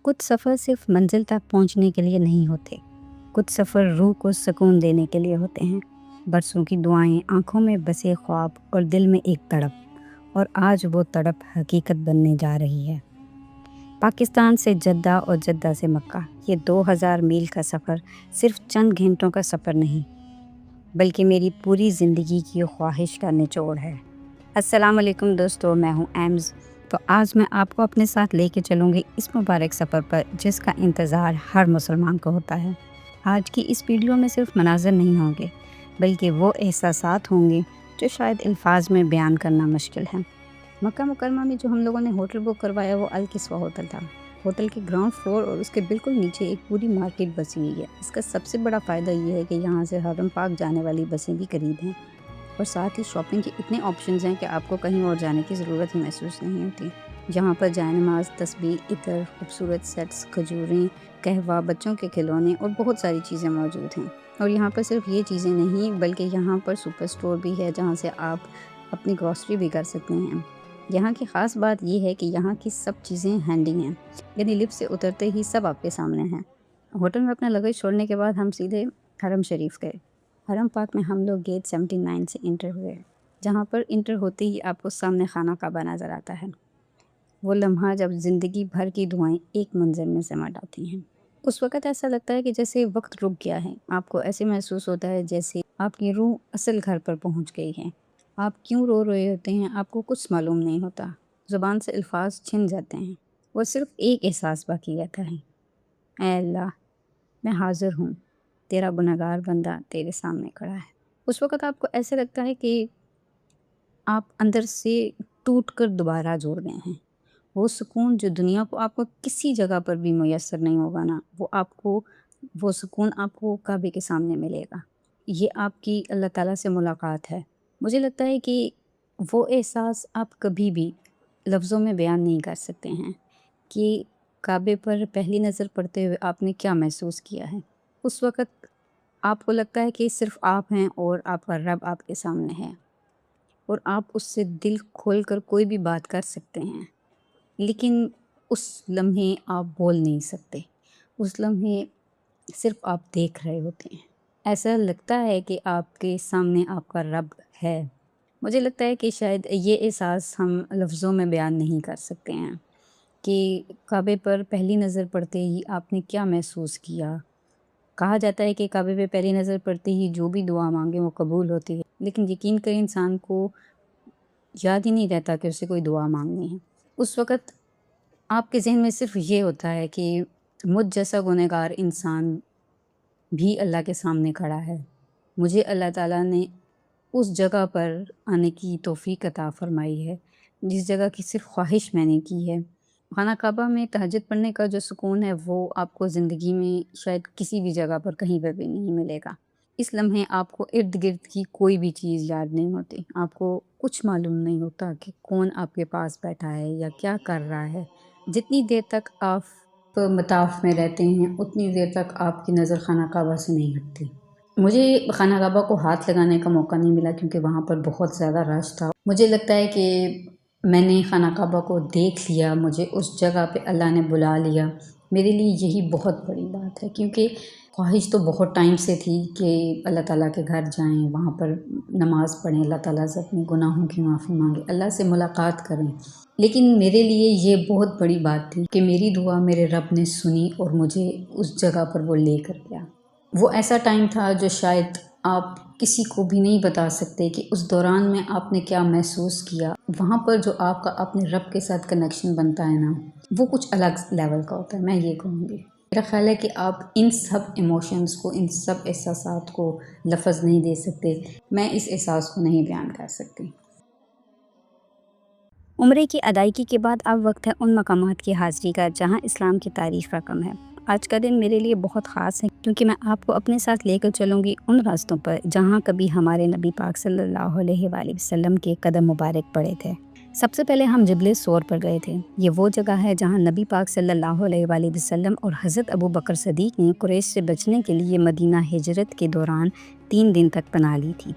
کچھ سفر صرف منزل تک پہنچنے کے لیے نہیں ہوتے، کچھ سفر روح کو سکون دینے کے لیے ہوتے ہیں۔ برسوں کی دعائیں، آنکھوں میں بسے خواب اور دل میں ایک تڑپ، اور آج وہ تڑپ حقیقت بننے جا رہی ہے۔ پاکستان سے جدہ اور جدہ سے مکہ، یہ 2000 میل کا سفر صرف چند گھنٹوں کا سفر نہیں، بلکہ میری پوری زندگی کی خواہش کا نچوڑ ہے۔ السلام علیکم دوستو، میں ہوں ایمز۔ تو آج میں آپ کو اپنے ساتھ لے کے چلوں گی اس مبارک سفر پر جس کا انتظار ہر مسلمان کو ہوتا ہے۔ آج کی اس ویڈیو میں صرف مناظر نہیں ہوں گے، بلکہ وہ احساسات ہوں گے جو شاید الفاظ میں بیان کرنا مشکل ہے۔ مکہ مکرمہ میں جو ہم لوگوں نے ہوٹل بک کروایا وہ الکسوہ ہوٹل تھا۔ ہوٹل کے گراؤنڈ فلور اور اس کے بالکل نیچے ایک پوری مارکیٹ بسی ہوئی ہے۔ اس کا سب سے بڑا فائدہ یہ ہے کہ یہاں سے حرم پاک جانے والی بسیں بھی قریب ہیں، اور ساتھ ہی شاپنگ کے اتنے آپشنز ہیں کہ آپ کو کہیں اور جانے کی ضرورت ہی محسوس نہیں ہوتی۔ جہاں پر جائے نماز، تسبیح، عطر، خوبصورت سیٹس، کھجوریں، قہوہ، بچوں کے کھلونے اور بہت ساری چیزیں موجود ہیں۔ اور یہاں پر صرف یہ چیزیں نہیں بلکہ یہاں پر سپر سٹور بھی ہے جہاں سے آپ اپنی گروسری بھی کر سکتے ہیں۔ یہاں کی خاص بات یہ ہے کہ یہاں کی سب چیزیں ہینڈی ہیں، یعنی لفٹ سے اترتے ہی سب آپ کے سامنے ہیں۔ ہوٹل میں اپنا لگیج چھوڑنے کے بعد ہم سیدھے حرم شریف گئے۔ حرم پاک میں ہم لوگ گیٹ 79 سے انٹر ہوئے، جہاں پر انٹر ہوتے ہی آپ کو سامنے خانہ کعبہ نظر آتا ہے۔ وہ لمحہ جب زندگی بھر کی دعائیں ایک منظر میں سمٹ آتی ہیں۔ اس وقت ایسا لگتا ہے کہ جیسے وقت رک گیا ہے۔ آپ کو ایسے محسوس ہوتا ہے جیسے آپ کی روح اصل گھر پر پہنچ گئی ہے۔ آپ کیوں رو رہے ہوتے ہیں آپ کو کچھ معلوم نہیں ہوتا، زبان سے الفاظ چھن جاتے ہیں، وہ صرف ایک احساس باقی رہتا ہے: اے اللہ، میں حاضر ہوں، تیرا گنہگار بندہ تیرے سامنے کھڑا ہے۔ اس وقت آپ کو ایسے لگتا ہے کہ آپ اندر سے ٹوٹ کر دوبارہ جوڑ گئے ہیں۔ وہ سکون جو دنیا کو آپ کو کسی جگہ پر بھی میسر نہیں ہوگا نا، وہ سکون آپ کو کعبے کے سامنے ملے گا۔ یہ آپ کی اللہ تعالیٰ سے ملاقات ہے۔ مجھے لگتا ہے کہ وہ احساس آپ کبھی بھی لفظوں میں بیان نہیں کر سکتے ہیں کہ کعبے پر پہلی نظر پڑتے ہوئے آپ نے کیا محسوس کیا ہے۔ اس وقت آپ کو لگتا ہے کہ صرف آپ ہیں اور آپ کا رب آپ کے سامنے ہے، اور آپ اس سے دل کھول کر کوئی بھی بات کر سکتے ہیں، لیکن اس لمحے آپ بول نہیں سکتے۔ اس لمحے صرف آپ دیکھ رہے ہوتے ہیں۔ ایسا لگتا ہے کہ آپ کے سامنے آپ کا رب ہے۔ مجھے لگتا ہے کہ شاید یہ احساس ہم لفظوں میں بیان نہیں کر سکتے ہیں کہ کعبے پر پہلی نظر پڑتے ہی آپ نے کیا محسوس کیا۔ کہا جاتا ہے کہ کعبے پہ پہلی نظر پڑتے ہی جو بھی دعا مانگے وہ قبول ہوتی ہے، لیکن یقین کریں انسان کو یاد ہی نہیں رہتا کہ اسے کوئی دعا مانگنی ہے۔ اس وقت آپ کے ذہن میں صرف یہ ہوتا ہے کہ مجھ جیسا گنہگار انسان بھی اللہ کے سامنے کھڑا ہے۔ مجھے اللہ تعالیٰ نے اس جگہ پر آنے کی توفیق عطا فرمائی ہے جس جگہ کی صرف خواہش میں نے کی ہے۔ خانہ کعبہ میں تہجد پڑھنے کا جو سکون ہے وہ آپ کو زندگی میں شاید کسی بھی جگہ پر کہیں پر بھی نہیں ملے گا۔ اس لمحے آپ کو ارد گرد کی کوئی بھی چیز یاد نہیں ہوتی، آپ کو کچھ معلوم نہیں ہوتا کہ کون آپ کے پاس بیٹھا ہے یا کیا کر رہا ہے۔ جتنی دیر تک آپ مطاف میں رہتے ہیں اتنی دیر تک آپ کی نظر خانہ کعبہ سے نہیں ہٹتی۔ مجھے خانہ کعبہ کو ہاتھ لگانے کا موقع نہیں ملا کیونکہ وہاں پر بہت زیادہ رش تھا۔ مجھے لگتا ہے کہ میں نے خانہ کعبہ کو دیکھ لیا، مجھے اس جگہ پہ اللہ نے بلا لیا۔ میرے لیے یہی بہت بڑی بات ہے، کیونکہ خواہش تو بہت ٹائم سے تھی کہ اللہ تعالیٰ کے گھر جائیں، وہاں پر نماز پڑھیں، اللہ تعالیٰ سے اپنے گناہوں کی معافی مانگیں، اللہ سے ملاقات کریں۔ لیکن میرے لیے یہ بہت بڑی بات تھی کہ میری دعا میرے رب نے سنی اور مجھے اس جگہ پر وہ لے کر گیا۔ وہ ایسا ٹائم تھا جو شاید آپ کسی کو بھی نہیں بتا سکتے کہ اس دوران میں آپ نے کیا محسوس کیا۔ وہاں پر جو آپ کا اپنے رب کے ساتھ کنیکشن بنتا ہے نا، وہ کچھ الگ لیول کا ہوتا ہے، میں یہ کہوں گی۔ میرا خیال ہے کہ آپ ان سب ایموشنز کو، ان سب احساسات کو لفظ نہیں دے سکتے، میں اس احساس کو نہیں بیان کر سکتی۔ عمرے کی ادائیگی کے بعد اب وقت ہے ان مقامات کی حاضری کا جہاں اسلام کی تعریف رقم ہے۔ آج کا دن میرے لیے بہت خاص ہے کیونکہ میں آپ کو اپنے ساتھ لے کر چلوں گی ان راستوں پر جہاں کبھی ہمارے نبی پاک صلی اللہ علیہ وآلہ وسلم کے قدم مبارک پڑے تھے۔ سب سے پہلے ہم جبل ثور پر گئے تھے۔ یہ وہ جگہ ہے جہاں نبی پاک صلی اللہ علیہ وآلہ وسلم اور حضرت ابو بکر صدیق نے قریش سے بچنے کے لیے مدینہ ہجرت کے دوران 3 دن تک پناہ لی تھی،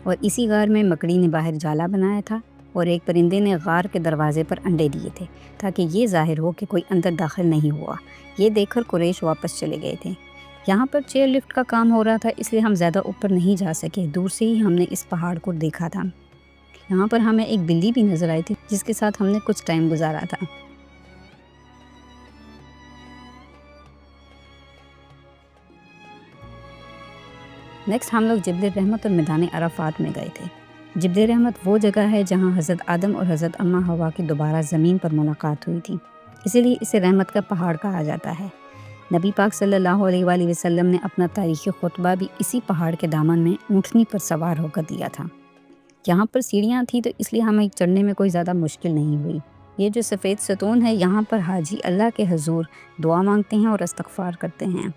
اور اسی غار میں مکڑی نے باہر جالا بنایا تھا اور ایک پرندے نے غار کے دروازے پر انڈے دیے تھے تاکہ یہ ظاہر ہو کہ کوئی اندر داخل نہیں ہوا۔ یہ دیکھ کر قریش واپس چلے گئے تھے۔ یہاں پر چیئر لفٹ کا کام ہو رہا تھا، اس لیے ہم زیادہ اوپر نہیں جا سکے۔ دور سے ہی ہم نے اس پہاڑ کو دیکھا تھا۔ یہاں پر ہمیں ایک بلی بھی نظر آئی تھی جس کے ساتھ ہم نے کچھ ٹائم گزارا تھا۔ نیکسٹ ہم لوگ جبل رحمت اور میدان عرفات میں گئے تھے۔ جبل رحمت وہ جگہ ہے جہاں حضرت آدم اور حضرت اماں حوا کی دوبارہ زمین پر ملاقات ہوئی تھی، اسی لیے اسے رحمت کا پہاڑ کہا جاتا ہے۔ نبی پاک صلی اللہ علیہ وآلہ وسلم نے اپنا تاریخی خطبہ بھی اسی پہاڑ کے دامن میں اونٹنی پر سوار ہو کر دیا تھا۔ یہاں پر سیڑھیاں تھیں تو اس لیے ہمیں چڑھنے میں کوئی زیادہ مشکل نہیں ہوئی۔ یہ جو سفید ستون ہے، یہاں پر حاجی اللہ کے حضور دعا مانگتے ہیں اور استغفار کرتے ہیں۔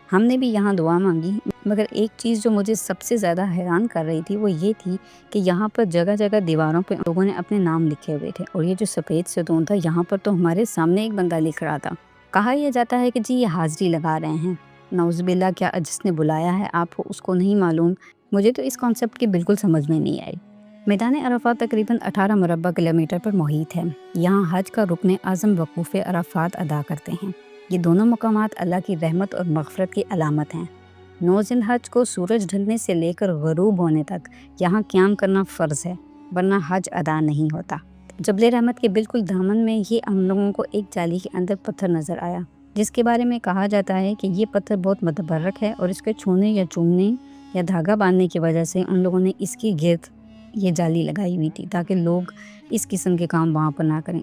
ہم نے بھی یہاں دعا مانگی، مگر ایک چیز جو مجھے سب سے زیادہ حیران کر رہی تھی وہ یہ تھی کہ یہاں پر جگہ جگہ دیواروں پہ لوگوں نے اپنے نام لکھے ہوئے تھے، اور یہ جو سفید ستون تھا یہاں پر تو ہمارے سامنے ایک بندہ لکھ رہا تھا۔ کہا یہ جاتا ہے کہ جی یہ حاضری لگا رہے ہیں۔ نعوذ باللہ، کیا جس نے بلایا ہے آپ کو اس کو نہیں معلوم؟ مجھے تو اس کانسیپٹ کی بالکل سمجھ میں نہیں آئی۔ میدان عرفات تقریباً 18 مربع کلومیٹر پر محیط ہے۔ یہاں حج کا رکن اعظم وقوف عرفات ادا کرتے ہیں۔ یہ دونوں مقامات اللہ کی رحمت اور مغفرت کی علامت ہیں۔ 9 ذی الحج کو سورج ڈھلنے سے لے کر غروب ہونے تک یہاں قیام کرنا فرض ہے، ورنہ حج ادا نہیں ہوتا۔ جبل رحمت کے بالکل دامن میں ہی ہم لوگوں کو ایک جالی کے اندر پتھر نظر آیا، جس کے بارے میں کہا جاتا ہے کہ یہ پتھر بہت متبرک ہے، اور اس کے چھونے یا چومنے یا دھاگا باندھنے کی وجہ سے ان لوگوں نے اس کی گرد یہ جالی لگائی ہوئی تھی تاکہ لوگ اس قسم کے کام وہاں پر نہ کریں۔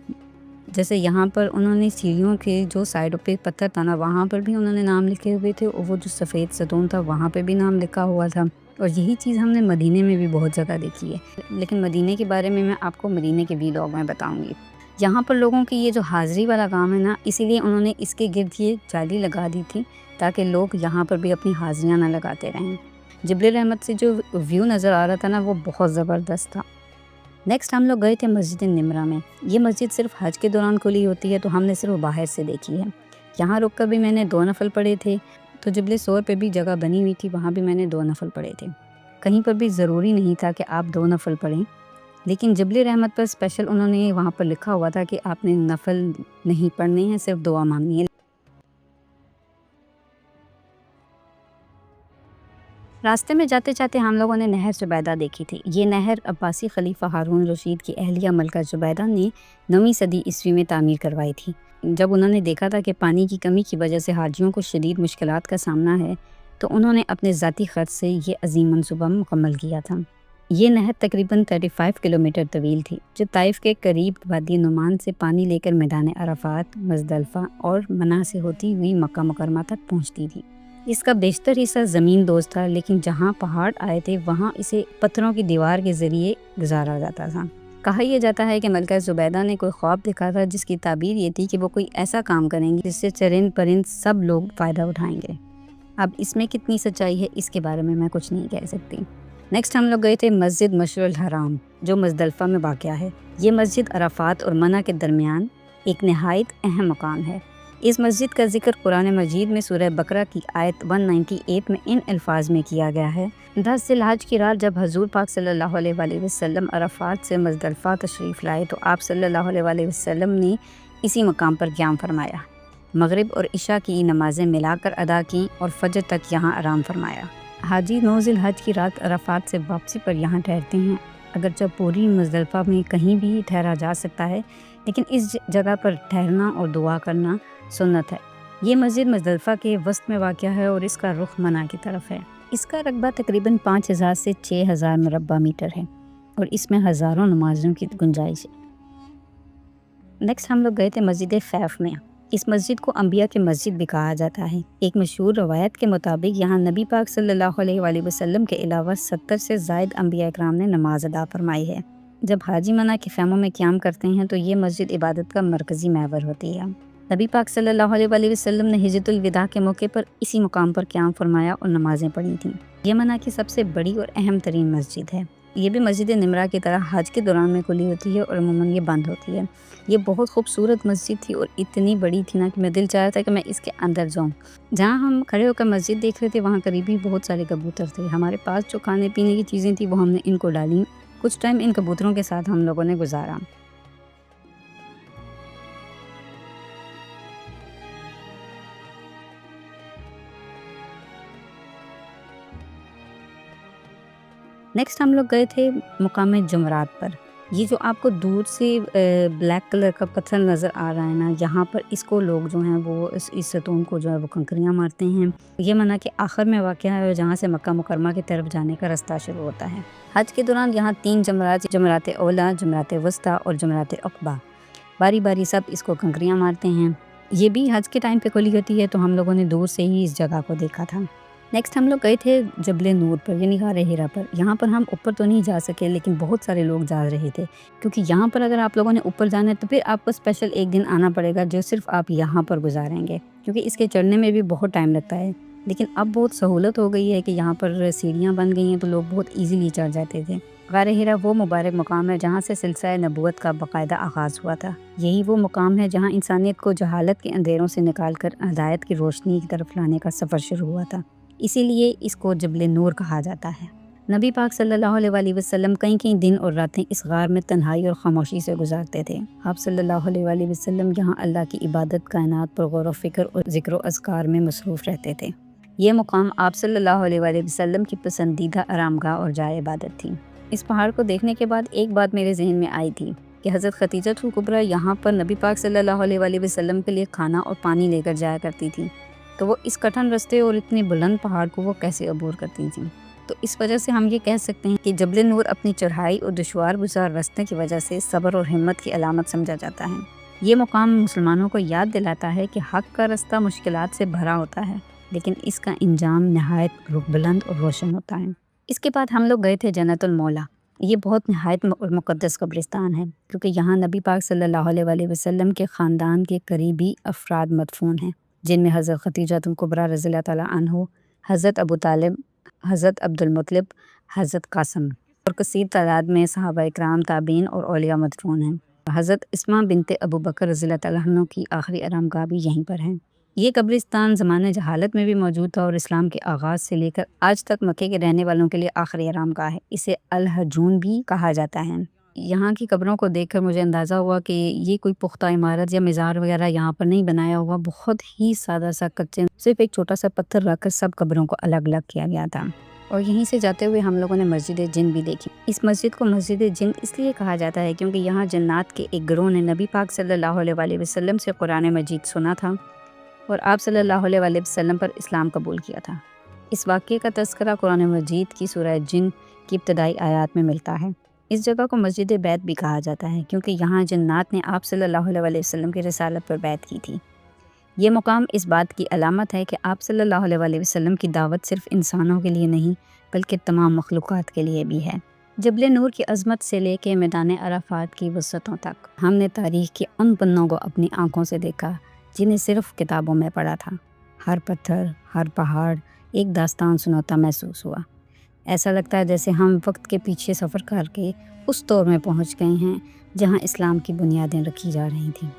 جیسے یہاں پر انہوں نے سیڑھیوں کے جو سائڈوں پہ پتھر تھا نا، وہاں پر بھی انہوں نے نام لکھے ہوئے تھے، اور وہ جو سفید ستون تھا وہاں پہ بھی نام لکھا ہوا تھا۔ اور یہی چیز ہم نے مدینے میں بھی بہت جگہ دیکھی ہے، لیکن مدینے کے بارے میں آپ کو مدینے کے ویلاگ میں بتاؤں گی۔ یہاں پر لوگوں کی یہ جو حاضری والا کام ہے نا، اسی لیے انہوں نے اس کے گرد یہ جالی لگا دی تھی تاکہ لوگ یہاں پر بھی اپنی حاضریاں نہ لگاتے رہیں۔ جبل رحمت سے جو ویو نظر آ رہا تھا نا، وہ بہت زبردست تھا۔ نیکسٹ ہم لوگ گئے تھے مسجد نمرہ میں۔ یہ مسجد صرف حج کے دوران کھلی ہوتی ہے، تو ہم نے صرف باہر سے دیکھی ہے۔ یہاں رک کر بھی میں نے 2 نفل پڑھے تھے، تو جبل سور پہ بھی جگہ بنی ہوئی تھی، وہاں بھی میں نے 2 نفل پڑھے تھے۔ کہیں پر بھی ضروری نہیں تھا کہ آپ 2 نفل پڑھیں، لیکن جبل رحمت پر اسپیشل انہوں نے وہاں پر لکھا ہوا تھا کہ آپ نے نفل نہیں پڑھنے ہیں، صرف دعا مانگنی ہے۔ راستے میں جاتے جاتے ہم لوگوں نے نہر زبیدہ دیکھی تھی۔ یہ نہر عباسی خلیفہ ہارون رشید کی اہلیہ ملکہ زبیدہ نے 9ویں صدی عیسوی میں تعمیر کروائی تھی۔ جب انہوں نے دیکھا تھا کہ پانی کی کمی کی وجہ سے حاجیوں کو شدید مشکلات کا سامنا ہے، تو انہوں نے اپنے ذاتی خرچ سے یہ عظیم منصوبہ مکمل کیا تھا۔ یہ نہر تقریباً 35 کلومیٹر طویل تھی، جو طائف کے قریب وادی نعمان سے پانی لے کر میدان عرفات، مزدلفہ اور منی سے ہوتی ہوئی مکہ مکرمہ تک پہنچتی تھی۔ اس کا بیشتر حصہ زمین دوز تھا، لیکن جہاں پہاڑ آئے تھے وہاں اسے پتھروں کی دیوار کے ذریعے گزارا جاتا تھا۔ کہا یہ جاتا ہے کہ ملکہ زبیدہ نے کوئی خواب دیکھا تھا جس کی تعبیر یہ تھی کہ وہ کوئی ایسا کام کریں گی جس سے چرند پرند سب لوگ فائدہ اٹھائیں گے۔ اب اس میں کتنی سچائی ہے اس کے بارے میں کچھ نہیں کہہ سکتی۔ نیکسٹ ہم لوگ گئے تھے مسجد مشعر الحرام، جو مزدلفہ میں واقع ہے۔ یہ مسجد عرفات اور منی کے درمیان ایک نہایت اہم مقام ہے۔ اس مسجد کا ذکر قرآن مجید میں سورہ بقرہ کی آیت 198 میں ان الفاظ میں کیا گیا ہے: 10 ذی الحج کی رات جب حضور پاک صلی اللہ علیہ وآلہ وسلم عرفات سے مزدلفہ تشریف لائے تو آپ صلی اللہ علیہ وآلہ وسلم نے اسی مقام پر قیام فرمایا، مغرب اور عشاء کی نمازیں ملا کر ادا کیں اور فجر تک یہاں آرام فرمایا۔ حاجی 9 ذی الحج کی رات عرفات سے واپسی پر یہاں ٹھہرتے ہیں، اگرچہ پوری مزدلفہ میں کہیں بھی ٹھہرا جا سکتا ہے، لیکن اس جگہ پر ٹھہرنا اور دعا کرنا سنت ہے۔ یہ مسجد مزدلفہ کے وسط میں واقع ہے اور اس کا رخ منی کی طرف ہے۔ اس کا رقبہ تقریباً 5000 سے 6000 مربع میٹر ہے، اور اس میں ہزاروں نمازوں کی گنجائش ہے۔ نیکسٹ ہم لوگ گئے تھے مسجد فیف میں۔ اس مسجد کو انبیاء کی مسجد بھی کہا جاتا ہے۔ ایک مشہور روایت کے مطابق یہاں نبی پاک صلی اللہ علیہ وآلہ وسلم کے علاوہ 70 سے زائد انبیاء اکرام نے نماز ادا فرمائی ہے۔ جب حاجی منی کے خیموں میں قیام کرتے ہیں تو یہ مسجد عبادت کا مرکزی محور ہوتی ہے۔ نبی پاک صلی اللہ علیہ وآلہ وسلم نے حجۃ الوداع کے موقع پر اسی مقام پر قیام فرمایا اور نمازیں پڑھی تھیں۔ یہ منی کی سب سے بڑی اور اہم ترین مسجد ہے۔ یہ بھی مسجد نمرہ کی طرح حج کے دوران میں کھلی ہوتی ہے اور عموماً یہ بند ہوتی ہے۔ یہ بہت خوبصورت مسجد تھی اور اتنی بڑی تھی نا کہ میں دل چاہ رہا تھا کہ میں اس کے اندر جاؤں۔ جہاں ہم کھڑے ہو کر مسجد دیکھ رہے تھے وہاں قریبی بہت سارے کبوتر تھے۔ ہمارے پاس جو کھانے پینے کی چیزیں تھیں وہ ہم نے ان کو ڈالیں، کچھ ٹائم ان کبوتروں کے ساتھ ہم لوگوں نے گزارا۔ نیکسٹ ہم لوگ گئے تھے مقام جمرات پر۔ یہ جو آپ کو دور سے بلیک کلر کا پتھر نظر آ رہا ہے نا، یہاں پر اس کو لوگ جو ہیں وہ اس ستون کو جو ہے وہ کنکریاں مارتے ہیں۔ یہ مانا کہ آخر میں واقع ہے جہاں سے مکہ مکرمہ کی طرف جانے کا رستہ شروع ہوتا ہے۔ حج کے دوران یہاں 3 جمرات، جمرات اولا، جمرات وسطیٰ اور جمرات عقبہ، باری باری سب اس کو کنکریاں مارتے ہیں۔ یہ بھی حج کے ٹائم پہ کھولی ہوتی ہے، تو ہم لوگوں نے دور سے ہی اس جگہ کو دیکھا تھا۔ نیکسٹ ہم لوگ گئے تھے جبل نور پر، یعنی غار ہیرا پر۔ یہاں پر ہم اوپر تو نہیں جا سکے، لیکن بہت سارے لوگ جا رہے تھے، کیونکہ یہاں پر اگر آپ لوگوں نے اوپر جانا ہے تو پھر آپ کو اسپیشل ایک دن آنا پڑے گا جو صرف آپ یہاں پر گزاریں گے، کیونکہ اس کے چڑھنے میں بھی بہت ٹائم لگتا ہے۔ لیکن اب بہت سہولت ہو گئی ہے کہ یہاں پر سیڑھیاں بن گئی ہیں، تو لوگ بہت ایزیلی چڑھ جاتے تھے۔ غار ہیرا وہ مبارک مقام ہے جہاں سے سلسلہ نبوت کا باقاعدہ آغاز ہوا تھا۔ یہی وہ مقام ہے جہاں انسانیت کو جہالت کے اندھیروں سے نکال کر ہدایت کی روشنی کی طرف لانے کا سفر شروع ہوا تھا، اسی لیے اس کو جبل نور کہا جاتا ہے۔ نبی پاک صلی اللہ علیہ وسلم کئی دن اور راتیں اس غار میں تنہائی اور خاموشی سے گزارتے تھے۔ آپ صلی اللہ علیہ وسلم یہاں اللہ کی عبادت، کائنات پر غور و فکر اور ذکر و اذکار میں مصروف رہتے تھے۔ یہ مقام آپ صلی اللہ علیہ وسلم کی پسندیدہ آرامگاہ اور جائے عبادت تھی۔ اس پہاڑ کو دیکھنے کے بعد ایک بات میرے ذہن میں آئی تھی کہ حضرت خدیجہ کبریٰ یہاں پر نبی پاک صلی اللہ علیہ وسلم کے لیے کھانا اور پانی لے کر جایا کرتی تھی، تو وہ اس کٹھن رستے اور اتنے بلند پہاڑ کو وہ کیسے عبور کرتی تھیں؟ تو اس وجہ سے ہم یہ کہہ سکتے ہیں کہ جبل نور اپنی چڑھائی اور دشوار گزار راستے کی وجہ سے صبر اور ہمت کی علامت سمجھا جاتا ہے۔ یہ مقام مسلمانوں کو یاد دلاتا ہے کہ حق کا رستہ مشکلات سے بھرا ہوتا ہے، لیکن اس کا انجام نہایت بلند اور روشن ہوتا ہے۔ اس کے بعد ہم لوگ گئے تھے جنت المولا۔ یہ بہت نہایت مقدس قبرستان ہے، کیونکہ یہاں نبی پاک صلی اللہ علیہ وسلم کے خاندان کے قریبی افراد مدفون ہیں، جن میں حضرت خدیجہ کبریٰ رضی اللہ تعالیٰ عنہ، حضرت ابو طالب، حضرت عبد المطلب، حضرت قاسم اور کثیر تعداد میں صحابہ اکرام، تابعین اور اولیاء مدفون ہیں۔ حضرت اسماء بنت ابو بکر رضی اللہ تعالیٰ عنہ کی آخری آرامگاہ بھی یہیں پر ہے۔ یہ قبرستان زمانہ جہالت میں بھی موجود تھا اور اسلام کے آغاز سے لے کر آج تک مکے کے رہنے والوں کے لیے آخری آرامگاہ ہے۔ اسے الحجون بھی کہا جاتا ہے۔ یہاں کی قبروں کو دیکھ کر مجھے اندازہ ہوا کہ یہ کوئی پختہ عمارت یا مزار وغیرہ یہاں پر نہیں بنایا ہوا، بہت ہی سادہ سا کچے، صرف ایک چھوٹا سا پتھر رکھ کر سب قبروں کو الگ الگ کیا گیا تھا۔ اور یہیں سے جاتے ہوئے ہم لوگوں نے مسجد جن بھی دیکھی۔ اس مسجد کو مسجد جن اس لیے کہا جاتا ہے کیونکہ یہاں جنات کے ایک گروہ نے نبی پاک صلی اللہ علیہ وسلم سے قرآن مجید سنا تھا اور آپ صلی اللہ علیہ وسلم پر اسلام قبول کیا تھا۔ اس واقعے کا تذکرہ قرآن مجید کی سورہ جن کی ابتدائی آیات میں ملتا ہے۔ اس جگہ کو مسجد بیت بھی کہا جاتا ہے کیونکہ یہاں جنات نے آپ صلی اللہ علیہ وسلم کی رسالت پر بیعت کی تھی۔ یہ مقام اس بات کی علامت ہے کہ آپ صلی اللہ علیہ وسلم کی دعوت صرف انسانوں کے لیے نہیں بلکہ تمام مخلوقات کے لیے بھی ہے۔ جبل نور کی عظمت سے لے کے میدان عرفات کی وسعتوں تک ہم نے تاریخ کے ان پنوں کو اپنی آنکھوں سے دیکھا جنہیں صرف کتابوں میں پڑھا تھا۔ ہر پتھر، ہر پہاڑ ایک داستان سناتا محسوس ہوا۔ ایسا لگتا ہے جیسے ہم وقت کے پیچھے سفر کر کے اس دور میں پہنچ گئے ہیں جہاں اسلام کی بنیادیں رکھی جا رہی تھیں۔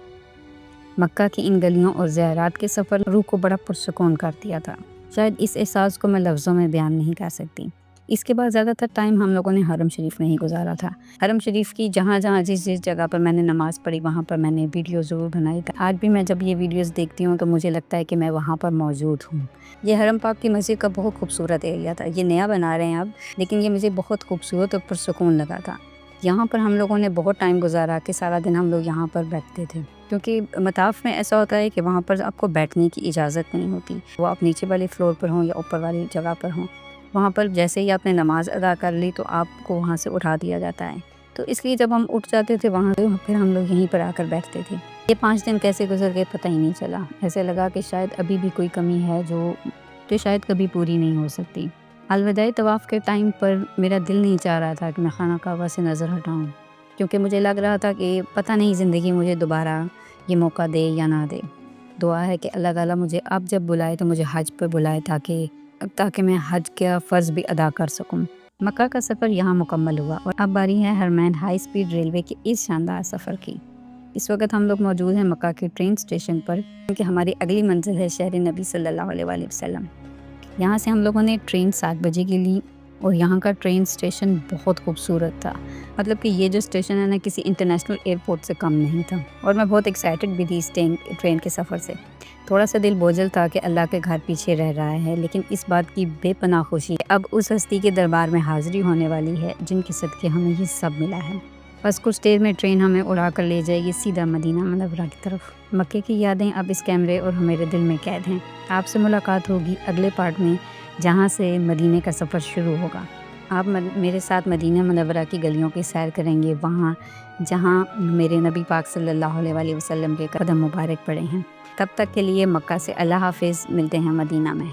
مکہ کی ان گلیوں اور زیارات کے سفر روح کو بڑا پرسکون کر دیا تھا۔ شاید اس احساس کو میں لفظوں میں بیان نہیں کر سکتی۔ اس کے بعد زیادہ تر ٹائم ہم لوگوں نے حرم شریف میں ہی گزارا تھا۔ حرم شریف کی جہاں جس جگہ پر میں نے نماز پڑھی وہاں پر میں نے ویڈیو ضرور بنائی تھی۔ آج بھی میں جب یہ ویڈیوز دیکھتی ہوں تو مجھے لگتا ہے کہ میں وہاں پر موجود ہوں۔ یہ حرم پاک کی مسجد کا بہت خوبصورت ایریا تھا۔ یہ نیا بنا رہے ہیں اب، لیکن یہ مجھے بہت خوبصورت اور پرسکون لگا تھا۔ یہاں پر ہم لوگوں نے بہت ٹائم گزارا کہ سارا دن ہم لوگ یہاں پر بیٹھتے تھے، کیونکہ مطاف میں ایسا ہوتا ہے کہ وہاں پر آپ کو بیٹھنے کی اجازت نہیں ہوتی، وہ آپ نیچے والے فلور پر ہوں یا اوپر والی جگہ پر ہوں۔ وہاں پر جیسے ہی آپ نے نماز ادا کر لی تو آپ کو وہاں سے اٹھا دیا جاتا ہے، تو اس لیے جب ہم اٹھ جاتے تھے وہاں سے پھر ہم لوگ یہیں پر آ کر بیٹھتے تھے۔ یہ 5 دن کیسے گزر گئے پتہ ہی نہیں چلا۔ ایسے لگا کہ شاید ابھی بھی کوئی کمی ہے جو شاید کبھی پوری نہیں ہو سکتی۔ الوداعی طواف کے ٹائم پر میرا دل نہیں چاہ رہا تھا کہ میں خانہ کعبہ سے نظر ہٹاؤں، کیونکہ مجھے لگ رہا تھا کہ پتہ نہیں زندگی مجھے دوبارہ یہ موقع دے یا نہ دے۔ دعا ہے کہ اللہ تعالیٰ مجھے اب جب بلائے تو مجھے حج پر بلائے تاکہ میں حج کا فرض بھی ادا کر سکوں۔ مکہ کا سفر یہاں مکمل ہوا اور اب باری ہے حرمین ہائی سپیڈ ریلوے کے اس شاندار سفر کی۔ اس وقت ہم لوگ موجود ہیں مکہ کے ٹرین اسٹیشن پر، کیونکہ ہماری اگلی منزل ہے شہر نبی صلی اللہ علیہ وسلم۔ یہاں سے ہم لوگوں نے ٹرین 7 بجے کی لی اور یہاں کا ٹرین اسٹیشن بہت خوبصورت تھا، مطلب کہ یہ جو اسٹیشن ہے نا کسی انٹرنیشنل ایئرپورٹ سے کم نہیں تھا، اور میں بہت ایکسائٹڈ بھی تھی اس ٹرین کے سفر سے۔ تھوڑا سا دل بوجھل تھا کہ اللہ کے گھر پیچھے رہ رہا ہے، لیکن اس بات کی بے پناہ خوشی اب اس ہستی کے دربار میں حاضری ہونے والی ہے جن کے صدقے ہمیں یہ سب ملا ہے۔ بس کچھ دیر میں ٹرین ہمیں اڑا کر لے جائے گی سیدھا مدینہ منورہ کی طرف۔ مکے کی یادیں اب اس کیمرے اور میرے دل میں قید ہیں۔ آپ سے ملاقات ہوگی اگلے پارٹ میں، جہاں سے مدینے کا سفر شروع ہوگا۔ آپ میرے ساتھ مدینہ منورہ کی گلیوں کی سیر کریں گے، وہاں جہاں میرے نبی پاک صلی اللہ علیہ وآلہ وسلم کے قدم مبارک پڑے ہیں۔ تب تک کے لیے مکہ سے اللہ حافظ، ملتے ہیں مدینہ میں۔